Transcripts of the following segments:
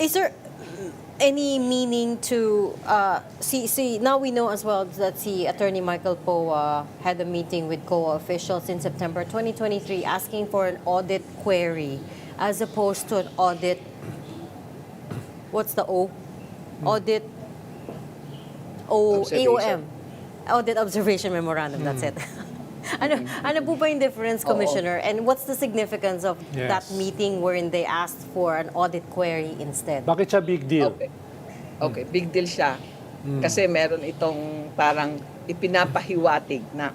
Is there any meaning to see now we know as well that si Attorney Michael Poa had a meeting with COA officials in September 2023 asking for an audit query as opposed to an audit, what's the O? Audit Observation. AOM. Audit Observation Memorandum, that's it. ano po ba yung difference, Commissioner? And what's the significance of that Yes. meeting wherein they asked for an audit query instead? Bakit siya big deal? Okay, big deal siya. Kasi meron itong parang ipinapahiwatig na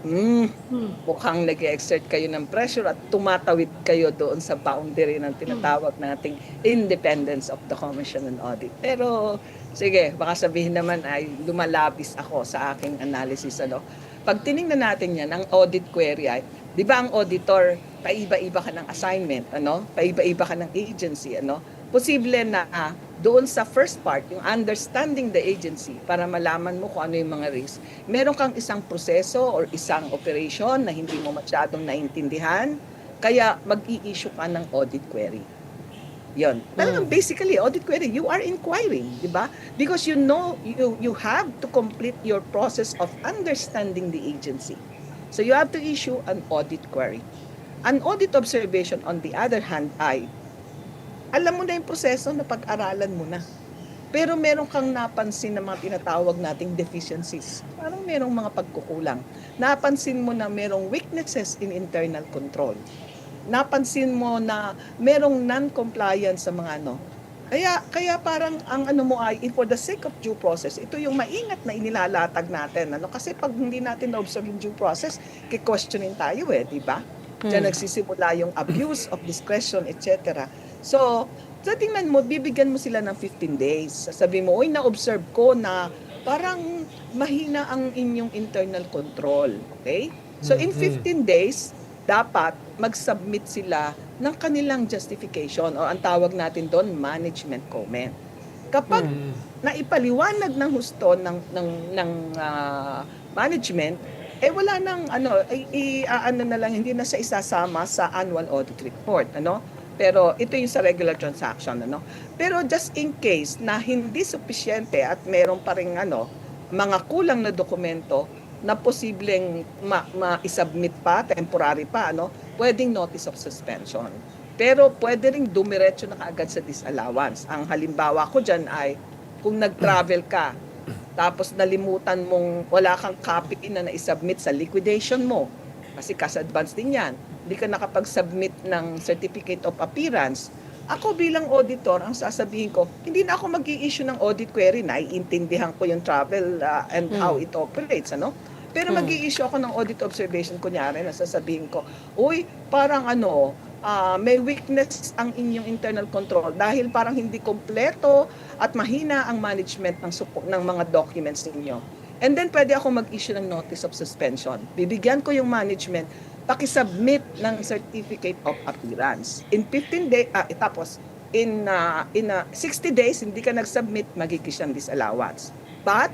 mukhang nag-exert kayo ng pressure at tumatawid kayo doon sa boundary ng tinatawag nating independence of the Commission on Audit. Pero sige, baka sabihin naman ay lumalabis ako sa aking analysis. Pag tiningnan natin yan, ang audit query ay, di ba ang auditor, paiba-iba ka ng assignment, paiba-iba ka ng agency, posible na doon sa first part, yung understanding the agency, para malaman mo kung ano yung mga risk, meron kang isang proseso or isang operation na hindi mo masyadong naintindihan, kaya mag-i-issue ka ng audit query. Yon. Talagang basically, audit query, you are inquiring, di ba? Because you know, you have to complete your process of understanding the agency. So you have to issue an audit query. An audit observation, on the other hand, ay, alam mo na yung proseso na pag-aralan mo na. Pero meron kang napansin na mga tinatawag nating deficiencies. Parang merong mga pagkukulang. Napansin mo na merong weaknesses in internal control. Napansin mo na merong non-compliance sa mga Kaya parang ang mo ay, for the sake of due process, ito yung maingat na inilalatag natin. Kasi pag hindi natin na-observe yung due process, questionin tayo di ba? Diyan nagsisimula yung abuse of discretion, etc. So, tingnan mo, bibigyan mo sila ng 15 days. Sasabihin mo, na-observe ko na parang mahina ang inyong internal control. Okay? So, in 15 days, dapat mag-submit sila ng kanilang justification o ang tawag natin doon, management comment. Kapag naipaliwanag ng husto ng management, wala nang na lang, hindi na siya isasama sa annual audit report, Pero ito yung sa regular transaction, Pero just in case na hindi sufisyente at meron pa ring mga kulang na dokumento na posibleng ma-submit pa, temporary pa, pwedeng notice of suspension. Pero pwede ring dumiretso na kaagad sa disallowance. Ang halimbawa ko dyan ay, kung nag-travel ka, tapos nalimutan mong wala kang copy na na-submit sa liquidation mo, kasi cash advance din yan, hindi ka nakapag-submit ng certificate of appearance, ako bilang auditor, ang sasabihin ko, hindi na ako mag-i-issue ng audit query, naiintindihan ko yung travel and how it operates, Pero mag-i-issue ako ng audit observation, kunyari, na sasabihin ko, parang may weakness ang inyong internal control dahil parang hindi kompleto at mahina ang management ng mga documents ninyo. And then pwede ako mag-issue ng notice of suspension. Bibigyan ko yung management, pakisubmit ng certificate of appearance. In 15 days, tapos in 60 days, hindi ka nag-submit, magiging siyang disallowance. But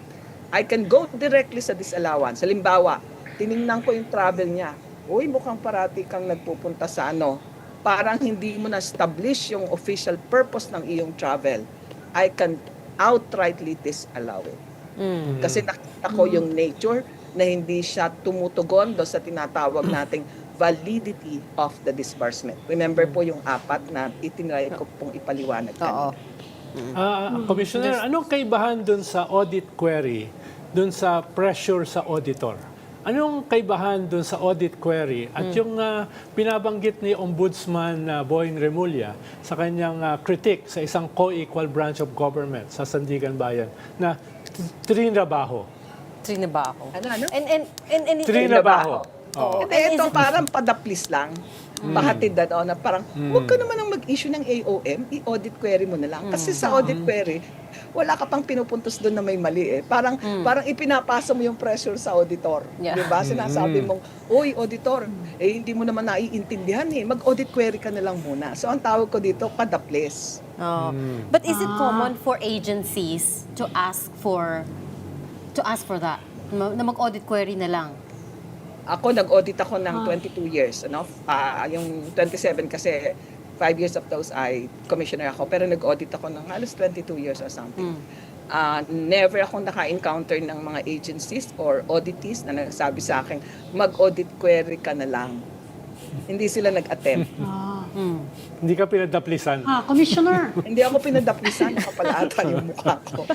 I can go directly sa disallowance. Halimbawa, tiningnan ko yung travel niya. Mukhang parati kang nagpupunta sa parang hindi mo na-establish yung official purpose ng iyong travel. I can outrightly disallow it. Kasi nakita ko yung nature na hindi siya tumutugon doon sa tinatawag nating validity of the disbursement. Remember po yung 4 na itinry ko pong ipaliwanag kanina. Commissioner, anong kaibahan dun sa audit query, dun sa pressure sa auditor? Anong kaibahan dun sa audit query at yung binabanggit ni Ombudsman Boying Remulla sa kanyang critique sa isang co-equal branch of government sa Sandigan Bayan na trinabaho? Trinabaho. Ano? And Trinabaho. Ito parang padaplis lang. Pahatid na parang, huwag ka naman ang mag-issue ng AOM, i-audit query mo na lang. Kasi sa audit query, wala ka pang pinupuntos doon na may mali Parang ipinapasa mo yung pressure sa auditor. Yeah. Diba? Sinasabi mong, auditor, hindi mo naman naiintindihan Mag-audit query ka na lang muna. So ang tawag ko dito, padaplis. But is it common for agencies to ask for that? Na mag-audit query na lang? Ako, nag-audit ako ng 22 years. Yung 27 kasi 5 years of those ay commissioner ako, pero nag-audit ako ng halos 22 years or something. Never akong naka-encounter ng mga agencies or auditees na nagsabi sa akin, mag-audit query ka na lang. Hindi sila nag-attempt. Hindi ka pinadaplisan. Commissioner, Hindi ako pinadaplisan, nakapal ata yung mukha ko.